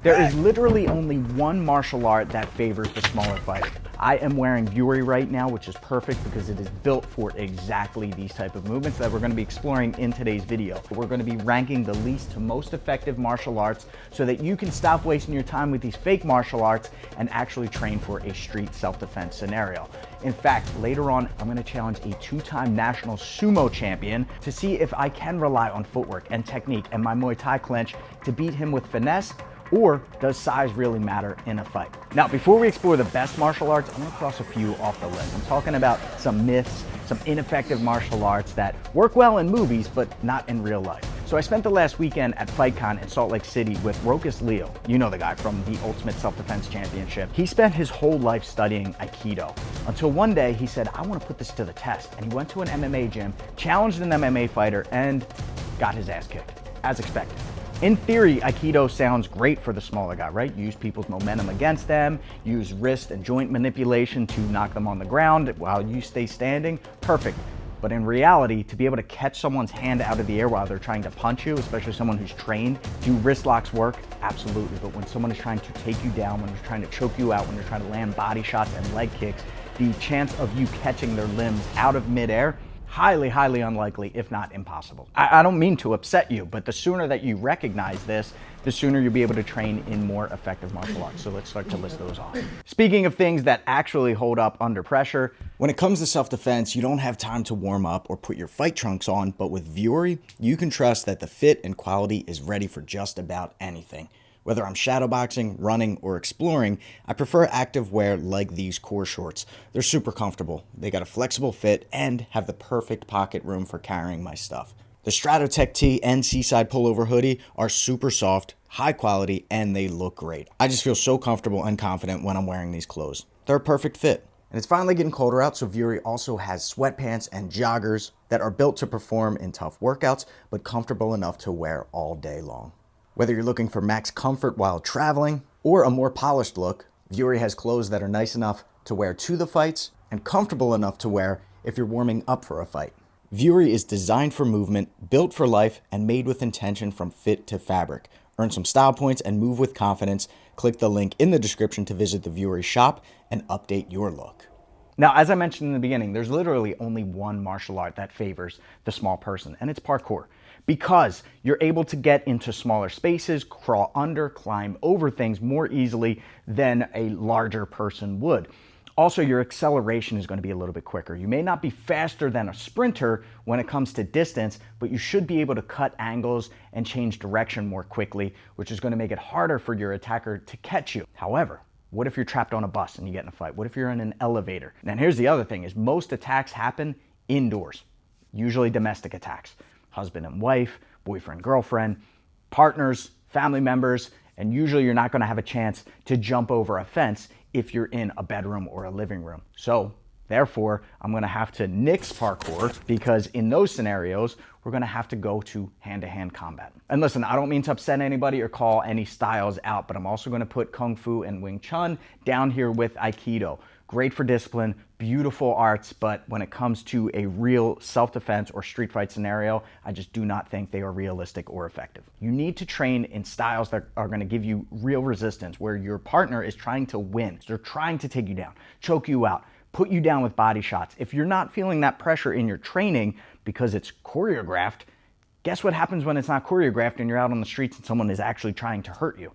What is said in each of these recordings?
There is literally only one martial art that favors the smaller fighter. I am wearing Vuori right now, which is perfect because it is built for exactly these type of movements that we're going to be exploring in today's video. We're going to be ranking the least to most effective martial arts so that you can stop wasting your time with these fake martial arts and actually train for a street self-defense scenario. In fact, later on, I'm going to challenge a two-time national sumo champion to see if I can rely on footwork and technique and my Muay Thai clinch to beat him with finesse. Or does size really matter in a fight? Now, before we explore the best martial arts, I'm gonna cross a few off the list. I'm talking about some myths, some ineffective martial arts that work well in movies, but not in real life. So I spent the last weekend at FightCon in Salt Lake City with Rokas Leo. You know the guy from the Ultimate Self-Defense Championship. He spent his whole life studying Aikido until one day he said, I wanna put this to the test. And he went to an MMA gym, challenged an MMA fighter, and got his ass kicked, as expected. In theory, Aikido sounds great for the smaller guy, right? Use people's momentum against them, use wrist and joint manipulation to knock them on the ground while you stay standing, perfect. But in reality, to be able to catch someone's hand out of the air while they're trying to punch you, especially someone who's trained, do wrist locks work? Absolutely, but when someone is trying to take you down, when they're trying to choke you out, when they're trying to land body shots and leg kicks, the chance of you catching their limbs out of midair, highly, highly unlikely, if not impossible. I don't mean to upset you, but the sooner that you recognize this, the sooner you'll be able to train in more effective martial arts. So let's start to list those off. Speaking of things that actually hold up under pressure, when it comes to self-defense, you don't have time to warm up or put your fight trunks on, but with Vuori, you can trust that the fit and quality is ready for just about anything. Whether I'm shadowboxing, running, or exploring, I prefer active wear like these core shorts. They're super comfortable, they got a flexible fit, and have the perfect pocket room for carrying my stuff. The Stratotech tee and Seaside pullover hoodie are super soft, high quality, and they look great. I just feel so comfortable and confident when I'm wearing these clothes. They're a perfect fit. And it's finally getting colder out, so Vuori also has sweatpants and joggers that are built to perform in tough workouts, but comfortable enough to wear all day long. Whether you're looking for max comfort while traveling or a more polished look, Vuori has clothes that are nice enough to wear to the fights and comfortable enough to wear if you're warming up for a fight. Vuori is designed for movement, built for life, and made with intention from fit to fabric. Earn some style points and move with confidence. Click the link in the description to visit the Vuori shop and update your look. Now, as I mentioned in the beginning, there's literally only one martial art that favors the small person, and it's parkour. Because you're able to get into smaller spaces, crawl under, climb over things more easily than a larger person would. Also, your acceleration is going to be a little bit quicker. You may not be faster than a sprinter when it comes to distance, but you should be able to cut angles and change direction more quickly, which is going to make it harder for your attacker to catch you. However, what if you're trapped on a bus and you get in a fight? What if you're in an elevator? And here's the other thing is most attacks happen indoors, usually domestic attacks. Husband and wife, boyfriend, girlfriend, partners, family members, and usually you're not going to have a chance to jump over a fence if you're in a bedroom or a living room. So therefore, I'm going to have to nix parkour because in those scenarios, we're going to have to go to hand-to-hand combat. And listen, I don't mean to upset anybody or call any styles out, but I'm also going to put Kung Fu and Wing Chun down here with Aikido. Great for discipline, beautiful arts, but when it comes to a real self-defense or street fight scenario, I just do not think they are realistic or effective. You need to train in styles that are going to give you real resistance, where your partner is trying to win. They're trying to take you down, choke you out, put you down with body shots. If you're not feeling that pressure in your training because it's choreographed, guess what happens when it's not choreographed and you're out on the streets and someone is actually trying to hurt you?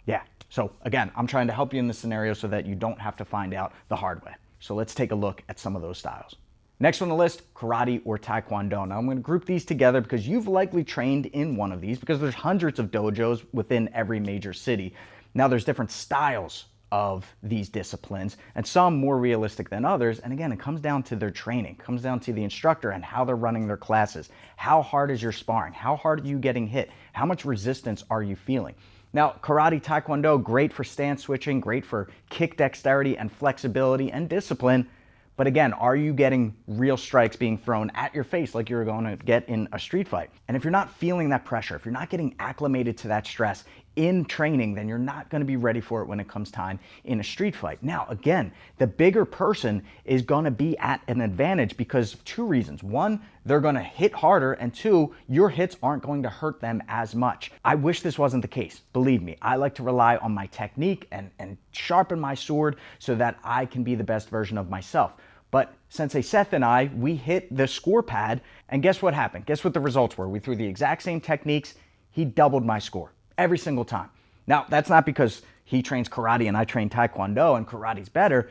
Yeah. So again, I'm trying to help you in this scenario so that you don't have to find out the hard way. So let's take a look at some of those styles. Next on the list, karate or taekwondo. Now I'm going to group these together because you've likely trained in one of these because there's hundreds of dojos within every major city. Now there's different styles of these disciplines and some more realistic than others. And again, it comes down to their training, it comes down to the instructor and how they're running their classes. How hard is your sparring? How hard are you getting hit? How much resistance are you feeling? Now, karate, taekwondo, great for stance switching, great for kick dexterity and flexibility and discipline. But again, are you getting real strikes being thrown at your face like you're going to get in a street fight? And if you're not feeling that pressure, if you're not getting acclimated to that stress, in training, then you're not going to be ready for it when it comes time in a street fight. Now, again, the bigger person is going to be at an advantage because of two reasons. One, they're going to hit harder, and two, your hits aren't going to hurt them as much. I wish this wasn't the case. Believe me, I like to rely on my technique and sharpen my sword so that I can be the best version of myself. But Sensei Seth and I, we hit the score pad, and guess what happened? Guess what the results were? We threw the exact same techniques. He doubled my score every single time. Now, that's not because he trains karate and I train taekwondo and karate's better.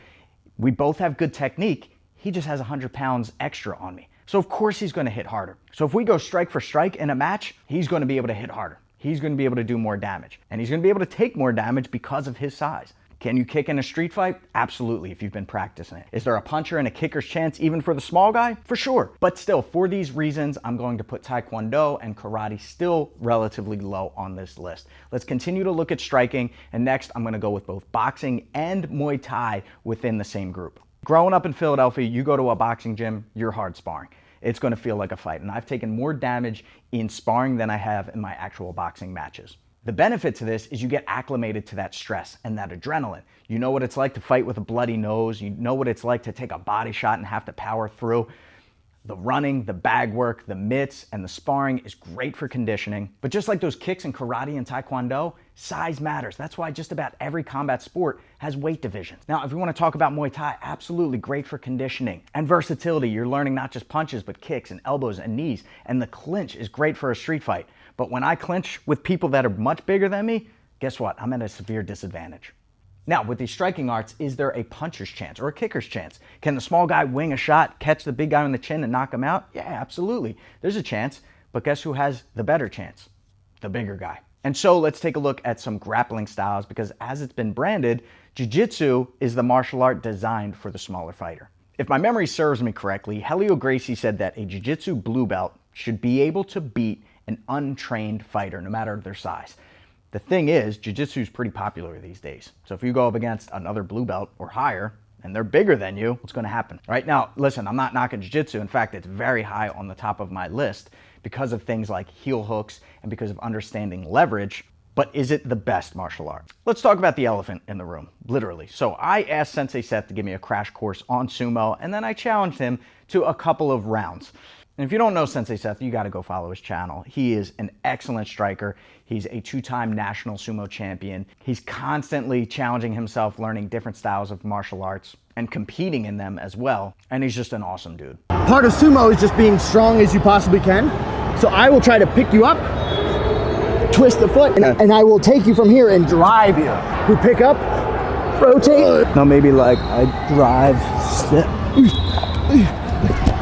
We both have good technique. He just has 100 pounds extra on me. So of course he's going to hit harder. So if we go strike for strike in a match, he's going to be able to hit harder. He's going to be able to do more damage. And he's going to be able to take more damage because of his size. Can you kick in a street fight? Absolutely, if you've been practicing it. Is there a puncher and a kicker's chance even for the small guy? For sure. But still, for these reasons, I'm going to put Taekwondo and Karate still relatively low on this list. Let's continue to look at striking, and next I'm going to go with both boxing and Muay Thai within the same group. Growing up in Philadelphia, you go to a boxing gym, you're hard sparring. It's going to feel like a fight, and I've taken more damage in sparring than I have in my actual boxing matches. The benefit to this is you get acclimated to that stress and that adrenaline. You know what it's like to fight with a bloody nose. You know what it's like to take a body shot and have to power through. The running, the bag work, the mitts, and the sparring is great for conditioning. But just like those kicks in karate and taekwondo, size matters. That's why just about every combat sport has weight divisions. Now, if you want to talk about Muay Thai, absolutely great for conditioning and versatility. You're learning not just punches, but kicks and elbows and knees. And the clinch is great for a street fight. But when I clinch with people that are much bigger than me, guess what? I'm at a severe disadvantage. Now, with these striking arts, is there a puncher's chance or a kicker's chance? Can the small guy wing a shot, catch the big guy on the chin and knock him out? Yeah, absolutely. There's a chance, but guess who has the better chance? The bigger guy. And so let's take a look at some grappling styles because as it's been branded, jiu-jitsu is the martial art designed for the smaller fighter. If my memory serves me correctly, Helio Gracie said that a jiu-jitsu blue belt should be able to beat an untrained fighter, no matter their size. The thing is, jiu-jitsu is pretty popular these days. So if you go up against another blue belt or higher, and they're bigger than you, what's going to happen? Right now, listen, I'm not knocking jiu-jitsu. In fact, it's very high on the top of my list because of things like heel hooks and because of understanding leverage. But is it the best martial art? Let's talk about the elephant in the room, literally. So I asked Sensei Seth to give me a crash course on sumo, and then I challenged him to a couple of rounds. And if you don't know Sensei Seth, you got to go follow his channel. He is an excellent striker. He's a two-time national sumo champion. He's constantly challenging himself, learning different styles of martial arts and competing in them as well. And he's just an awesome dude. Part of sumo is just being strong as you possibly can. So I will try to pick you up, twist the foot, and I will take you from here and drive you. You pick up, rotate. No, maybe like I drive, step.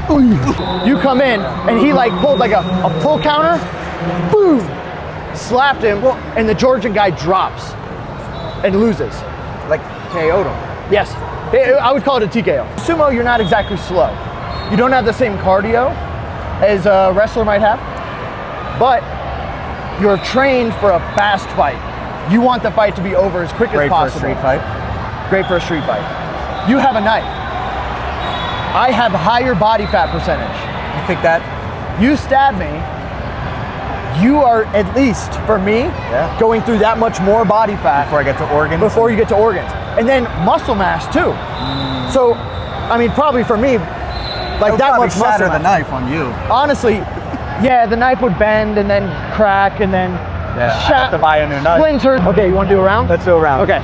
You come in, and he like pulled like a pull counter, boom, slapped him, and the Georgian guy drops and loses. Like KO'd him. Yes, I would call it a TKO. Sumo, you're not exactly slow. You don't have the same cardio as a wrestler might have, but you're trained for a fast fight. You want the fight to be over as quick as possible. Great for a street fight. Great for a street fight. You have a knife. I have higher body fat percentage. You think that? You stab me, you are at least, for me, going through that much more body fat. Before I get to organs? Before you get to organs. And then muscle mass too. So, I mean, probably for me, like that much muscle mass. Shatter the knife on you. Honestly, yeah, the knife would bend and then crack and then I have to buy a new knife. splinter. Okay, you want to do a round? Let's do a round. Okay.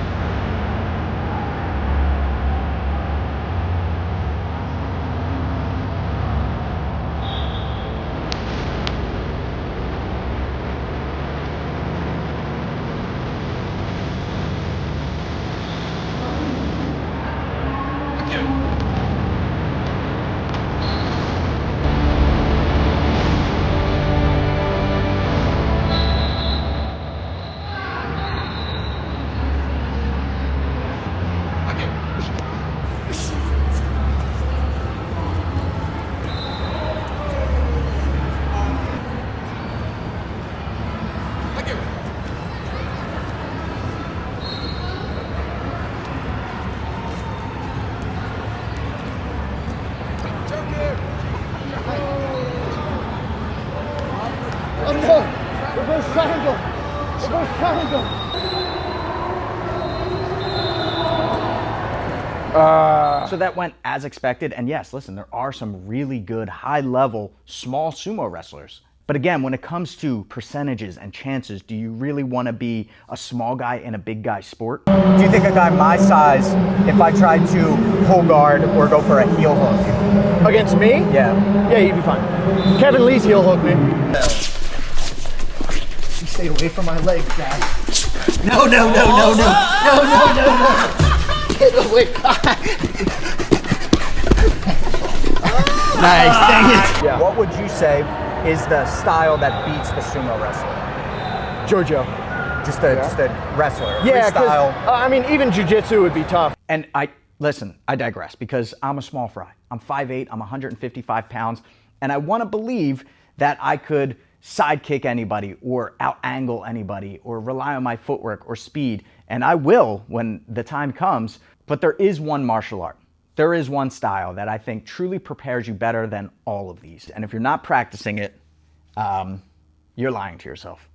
So that went as expected. And yes, listen, there are some really good high-level small sumo wrestlers. But again, when it comes to percentages and chances, do you really want to be a small guy in a big guy sport? Do you think a guy my size, if I tried to pull guard or go for a heel hook? Against me? Yeah. Yeah, you'd be fine. Kevin Lee's heel hooked me. You stayed away from my legs, Dad. No. Get away. Nice, dang it. Yeah. What would you say is the style that beats the sumo wrestler? Giorgio. Just a wrestler. Yeah, Freestyle. I mean, even jiu-jitsu would be tough. And I digress because I'm a small fry. I'm 5'8", I'm 155 pounds, and I want to believe that I could sidekick anybody or out-angle anybody or rely on my footwork or speed, and I will when the time comes, but there is one martial art. There is one style that I think truly prepares you better than all of these. And if you're not practicing it, you're lying to yourself.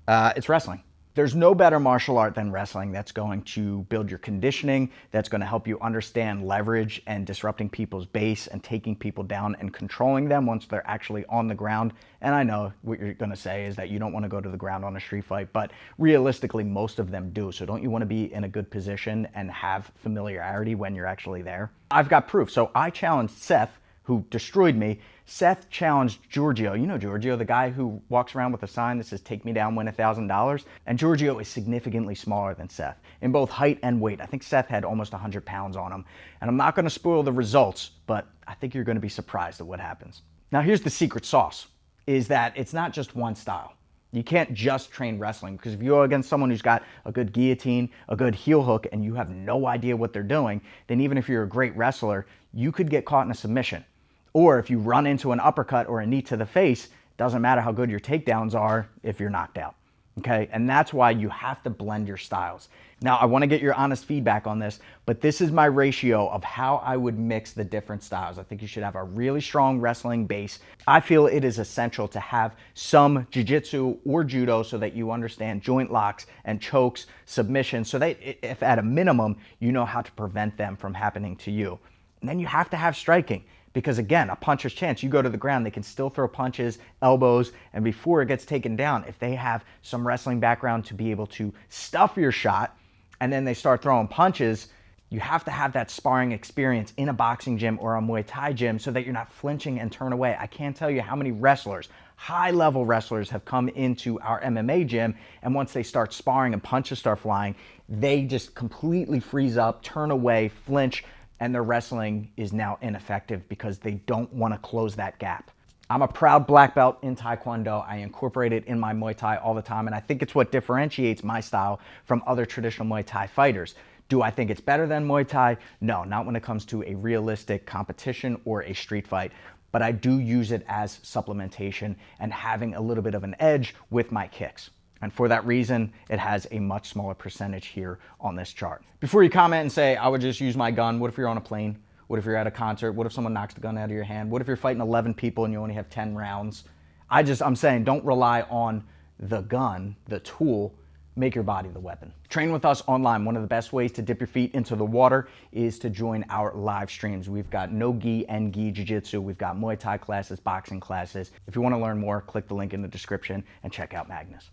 It's wrestling. There's no better martial art than wrestling that's going to build your conditioning, that's going to help you understand leverage and disrupting people's base and taking people down and controlling them once they're actually on the ground. And I know what you're going to say is that you don't want to go to the ground on a street fight, but realistically, most of them do. So don't you want to be in a good position and have familiarity when you're actually there? I've got proof. So I challenged Seth, who destroyed me. Seth challenged Giorgio. You know Giorgio, the guy who walks around with a sign that says, "Take me down, win $1,000." And Giorgio is significantly smaller than Seth in both height and weight. I think Seth had almost 100 pounds on him. And I'm not going to spoil the results, but I think you're going to be surprised at what happens. Now, here's the secret sauce, is that it's not just one style. You can't just train wrestling, because if you go against someone who's got a good guillotine, a good heel hook, and you have no idea what they're doing, then even if you're a great wrestler, you could get caught in a submission. Or if you run into an uppercut or a knee to the face, doesn't matter how good your takedowns are if you're knocked out, okay? And that's why you have to blend your styles. Now, I want to get your honest feedback on this, but this is my ratio of how I would mix the different styles. I think you should have a really strong wrestling base. I feel it is essential to have some jiu-jitsu or judo so that you understand joint locks and chokes, submissions, so that if at a minimum, you know how to prevent them from happening to you. And then you have to have striking. Because again, a puncher's chance, you go to the ground, they can still throw punches, elbows, and before it gets taken down, if they have some wrestling background to be able to stuff your shot, and then they start throwing punches, you have to have that sparring experience in a boxing gym or a Muay Thai gym so that you're not flinching and turn away. I can't tell you how many wrestlers, high-level wrestlers, have come into our MMA gym, and once they start sparring and punches start flying, they just completely freeze up, turn away, flinch, and their wrestling is now ineffective because they don't want to close that gap. I'm a proud black belt in Taekwondo. I incorporate it in my Muay Thai all the time, and I think it's what differentiates my style from other traditional Muay Thai fighters. Do I think it's better than Muay Thai? No, not when it comes to a realistic competition or a street fight, but I do use it as supplementation and having a little bit of an edge with my kicks. And for that reason, it has a much smaller percentage here on this chart. Before you comment and say, I would just use my gun, what if you're on a plane? What if you're at a concert? What if someone knocks the gun out of your hand? What if you're fighting 11 people and you only have 10 rounds? I'm saying don't rely on the gun, the tool, make your body the weapon. Train with us online. One of the best ways to dip your feet into the water is to join our live streams. We've got no gi and gi jiu-jitsu. We've got Muay Thai classes, boxing classes. If you want to learn more, click the link in the description and check out Magnus.